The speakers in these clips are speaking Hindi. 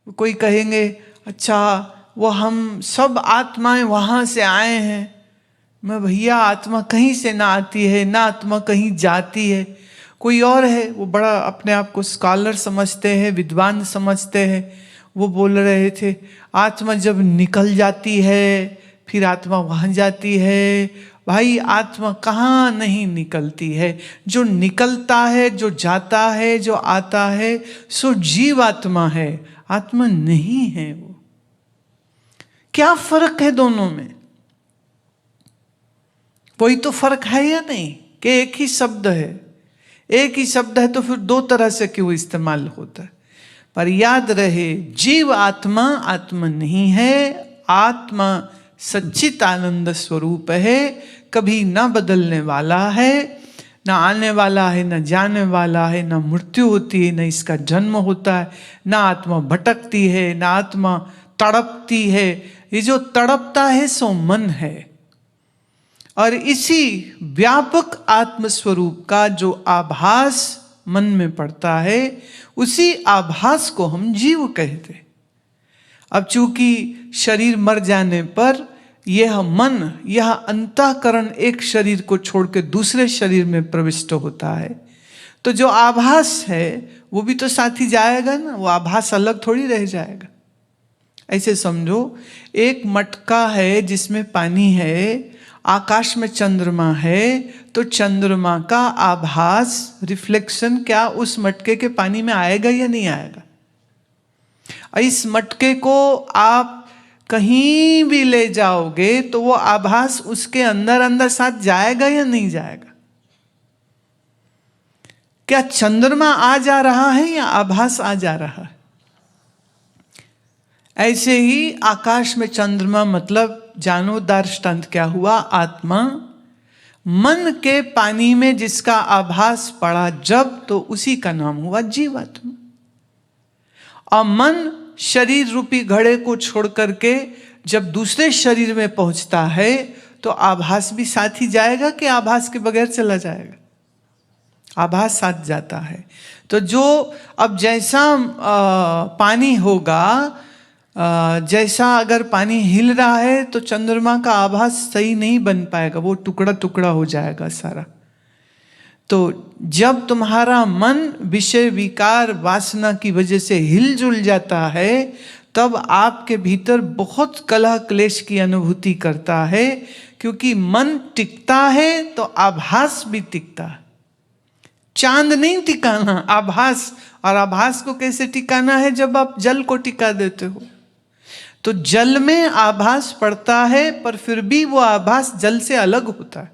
कोई कहेंगे अच्छा वो हम सब आत्माएं वहां से आए हैं। मैं भैया आत्मा कहीं से ना आती है, ना आत्मा कहीं जाती है। कोई और है, वो बड़ा अपने आप को स्कॉलर समझते हैं, विद्वान समझते हैं, वो बोल रहे थे आत्मा जब निकल जाती है फिर आत्मा वहां जाती है। भाई आत्मा कहाँ नहीं निकलती है, जो निकलता है, जो जाता है, जो आता है सो जीव आत्मा है, आत्मा नहीं है वो। क्या फर्क है दोनों में? कोई तो फर्क है या नहीं कि एक ही शब्द है? एक ही शब्द है तो फिर दो तरह से क्यों इस्तेमाल होता है? पर याद रहे जीव आत्मा आत्मा नहीं है, आत्मा सच्चित आनंद स्वरूप है, कभी ना बदलने वाला है, ना आने वाला है, ना जाने वाला है, ना मृत्यु होती है, ना इसका जन्म होता है, ना आत्मा भटकती है, ना आत्मा तड़पती है। ये जो तड़पता है सो मन है। और इसी व्यापक आत्मस्वरूप का जो आभास मन में पड़ता है, उसी आभास को हम जीव कहते। अब चूंकि शरीर मर जाने पर यह मन, यह अंतःकरण एक शरीर को छोड़ के दूसरे शरीर में प्रविष्ट होता है, तो जो आभास है वो भी तो साथ ही जाएगा ना, वो आभास अलग थोड़ी रह जाएगा। ऐसे समझो एक मटका है जिसमें पानी है, आकाश में चंद्रमा है, तो चंद्रमा का आभास, रिफ्लेक्शन क्या उस मटके के पानी में आएगा या नहीं आएगा? इस मटके को आप कहीं भी ले जाओगे तो वो आभास उसके अंदर अंदर साथ जाएगा या नहीं जाएगा? क्या चंद्रमा आ जा रहा है या आभास आ जा रहा है? ऐसे ही आकाश में चंद्रमा मतलब जानो दृष्टांत क्या हुआ? आत्मा मन के पानी में जिसका आभास पड़ा जब, तो उसी का नाम हुआ जीवात्मा। और मन शरीर रूपी घड़े को छोड़ करके जब दूसरे शरीर में पहुंचता है तो आभास भी साथ ही जाएगा कि आभास के बगैर चला जाएगा? आभास साथ जाता है। तो जो अब जैसा पानी होगा, जैसा अगर पानी हिल रहा है तो चंद्रमा का आभास सही नहीं बन पाएगा, वो टुकड़ा टुकड़ा हो जाएगा सारा। तो जब तुम्हारा मन विषय विकार वासना की वजह से हिलजुल जाता है, तब आपके भीतर बहुत कलह क्लेश की अनुभूति करता है, क्योंकि मन टिकता है तो आभास भी टिकता है। चांद नहीं टिकाना, आभास। और आभास को कैसे टिकाना है? जब आप जल को टिका देते हो तो जल में आभास पड़ता है, पर फिर भी वो आभास जल से अलग होता है,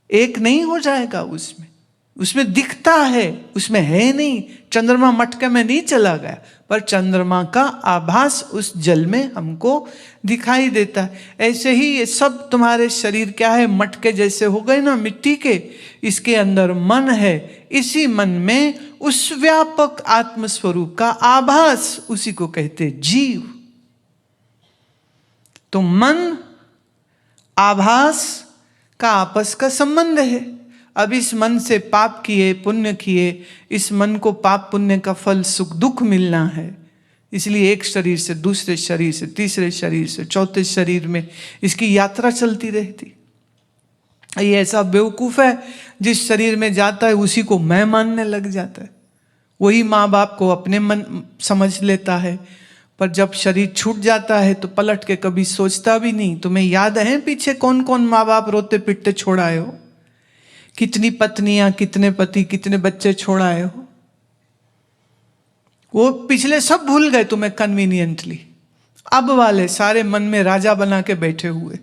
एक नहीं हो जाएगा उसमें। उसमें दिखता है, उसमें है नहीं। चंद्रमा मटके में नहीं चला गया, पर चंद्रमा का आभास उस जल में हमको दिखाई देता है। ऐसे ही ये सब तुम्हारे शरीर क्या है? मटके जैसे हो गए ना मिट्टी के। इसके अंदर मन है, इसी मन में उस व्यापक आत्मस्वरूप का आभास, उसी को कहते जीव। तो मन आभास का आपस का संबंध है। अब इस मन से पाप किए पुण्य किए, इस मन को पाप पुण्य का फल सुख दुख मिलना है, इसलिए एक शरीर से दूसरे शरीर से तीसरे शरीर से चौथे शरीर में इसकी यात्रा चलती रहती। ये ऐसा बेवकूफ है जिस शरीर में जाता है उसी को मैं मानने लग जाता है, वही माँ बाप को अपने मन समझ लेता है। पर जब शरीर छूट जाता है तो पलट के कभी सोचता भी नहीं। तुम्हें याद है पीछे कौन कौन माँ बाप रोते पिटते छोड़ आए हो? कितनी पत्नियां, कितने पति, कितने बच्चे छोड़ आए हो? वो पिछले सब भूल गए तुम्हें कन्वीनियंटली। अब वाले सारे मन में राजा बना के बैठे हुए,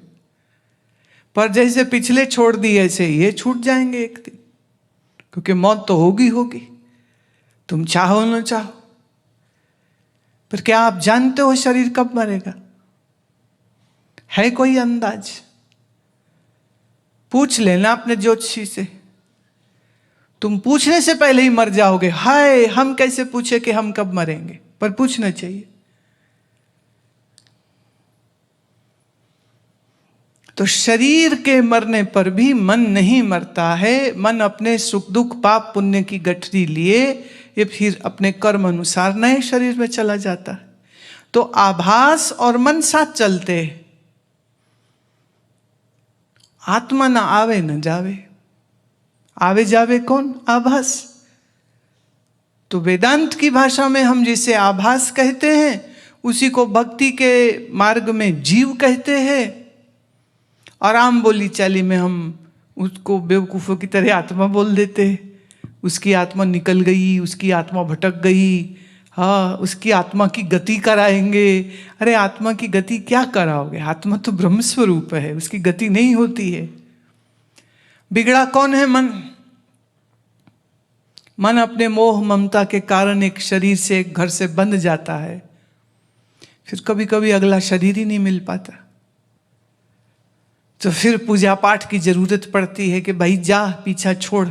पर जैसे पिछले छोड़ दिए ऐसे ये छूट जाएंगे एक दिन, क्योंकि मौत तो होगी होगी, तुम चाहो ना चाहो। पर क्या आप जानते हो शरीर कब मरेगा? है कोई अंदाज? पूछ लेना अपने ज्योतिषी से। तुम पूछने से पहले ही मर जाओगे। हाय, हम कैसे पूछे कि हम कब मरेंगे? पर पूछना चाहिए। तो शरीर के मरने पर भी मन नहीं मरता है। मन अपने सुख दुख पाप पुण्य की गठरी लिए ये फिर अपने कर्म अनुसार नए शरीर में चला जाता है। तो आभास और मन साथ चलते हैं। आत्मा ना आवे न जावे, आवे जावे कौन? आभास। तो वेदांत की भाषा में हम जिसे आभास कहते हैं उसी को भक्ति के मार्ग में जीव कहते हैं, और आम बोली चाली में हम उसको बेवकूफ़ों की तरह आत्मा बोल देते हैं। उसकी आत्मा निकल गई, उसकी आत्मा भटक गई, हाँ उसकी आत्मा की गति कराएंगे। अरे आत्मा की गति क्या कराओगे? आत्मा तो ब्रह्म स्वरूप है, उसकी गति नहीं होती है। बिगड़ा कौन है? मन। मन अपने मोह ममता के कारण एक शरीर से, एक घर से बंध जाता है, फिर कभी कभी अगला शरीर ही नहीं मिल पाता। तो फिर पूजा पाठ की जरूरत पड़ती है कि भाई जा, पीछा छोड़,